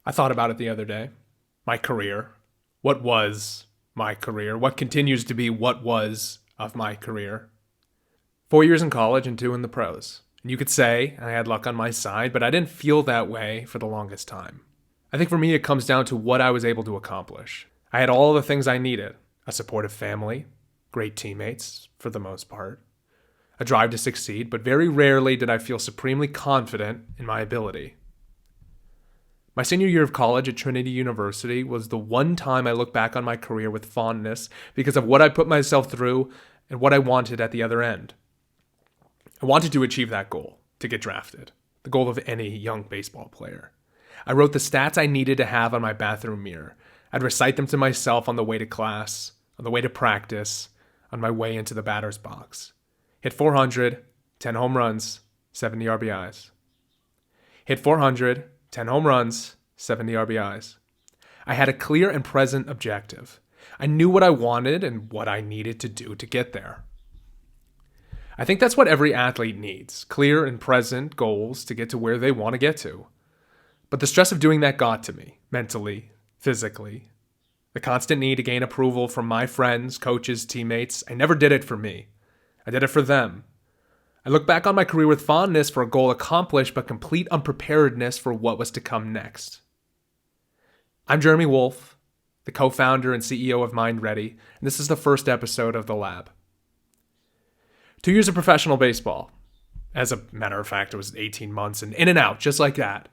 I thought about it the other day. My career. What was my career? What continues to be what was of my career? 4 years in college and 2 in the pros. And you could say I had luck on my side, but I didn't feel that way for the longest time. I think for me it comes down to what I was able to accomplish. I had all the things I needed. A supportive family, great teammates, for the most part, a drive to succeed, but very rarely did I feel supremely confident in my ability. My senior year of college at Trinity University was the one time I look back on my career with fondness because of what I put myself through and what I wanted at the other end. I wanted to achieve that goal, to get drafted, the goal of any young baseball player. I wrote the stats I needed to have on my bathroom mirror. I'd recite them to myself on the way to class, on the way to practice, on my way into the batter's box. Hit 400, 10 home runs, 70 RBIs. Hit 400, 10 home runs, 70 RBIs. I had a clear and present objective. I knew what I wanted and what I needed to do to get there. I think that's what every athlete needs, clear and present goals to get to where they want to get to. But the stress of doing that got to me, mentally, physically. The constant need to gain approval from my friends, coaches, teammates. I never did it for me. I did it for them. I look back on my career with fondness for a goal accomplished, but complete unpreparedness for what was to come next. I'm Jeremy Wolf, the co-founder and CEO of MindReady, and this is the first episode of The Lab. 2 years of professional baseball. As a matter of fact, it was 18 months and in and out, just like that.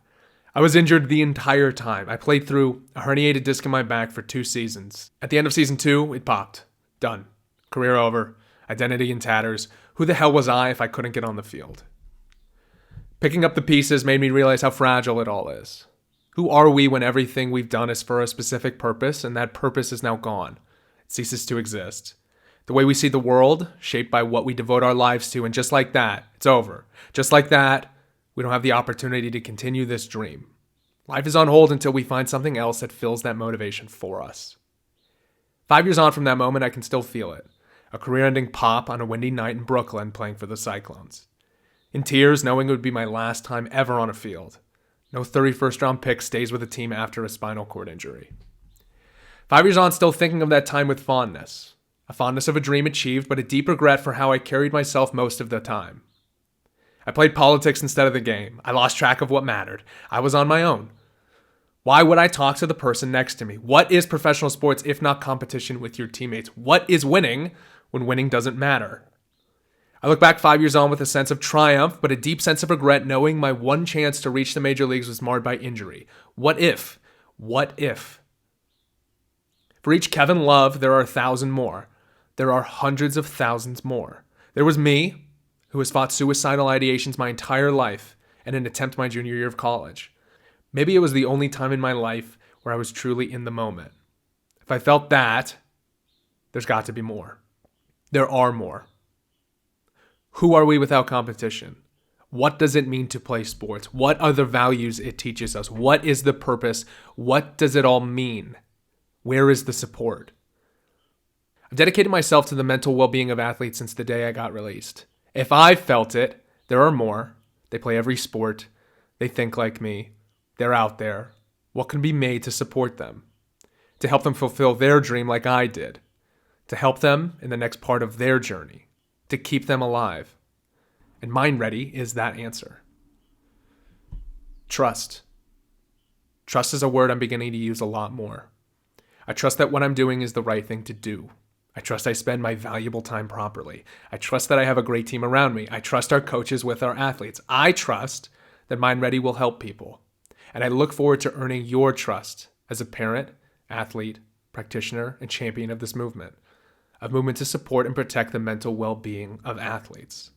I was injured the entire time. I played through a herniated disc in my back for 2 seasons. At the end of season 2, it popped. Done. Career over. Identity in tatters. Who the hell was I if I couldn't get on the field? Picking up the pieces made me realize how fragile it all is. Who are we when everything we've done is for a specific purpose and that purpose is now gone? It ceases to exist. The way we see the world, shaped by what we devote our lives to, and just like that, it's over. Just like that, we don't have the opportunity to continue this dream. Life is on hold until we find something else that fills that motivation for us. 5 years on from that moment, I can still feel it. A career-ending pop on a windy night in Brooklyn playing for the Cyclones. In tears, knowing it would be my last time ever on a field. No 31st round pick stays with a team after a spinal cord injury. 5 years on, still thinking of that time with fondness. A fondness of a dream achieved, but a deep regret for how I carried myself most of the time. I played politics instead of the game. I lost track of what mattered. I was on my own. Why would I talk to the person next to me? What is professional sports if not competition with your teammates? What is winning when winning doesn't matter? I look back 5 years on with a sense of triumph, but a deep sense of regret knowing my one chance to reach the major leagues was marred by injury. What if? What if? For each Kevin Love, there are 1,000 more. There are hundreds of thousands more. There was me, who has fought suicidal ideations my entire life and an attempt my junior year of college. Maybe it was the only time in my life where I was truly in the moment. If I felt that, there's got to be more. There are more. Who are we without competition? What does it mean to play sports? What are the values it teaches us? What is the purpose? What does it all mean? Where is the support? I've dedicated myself to the mental well-being of athletes since the day I got released. If I felt it, there are more. They play every sport. They think like me. They're out there. What can be made to support them? To help them fulfill their dream like I did. To help them in the next part of their journey. To keep them alive. And MindReady is that answer. Trust. Trust is a word I'm beginning to use a lot more. I trust that what I'm doing is the right thing to do. I trust I spend my valuable time properly. I trust that I have a great team around me. I trust our coaches with our athletes. I trust that MindReady will help people. And I look forward to earning your trust as a parent, athlete, practitioner, and champion of this movement. A movement to support and protect the mental well-being of athletes.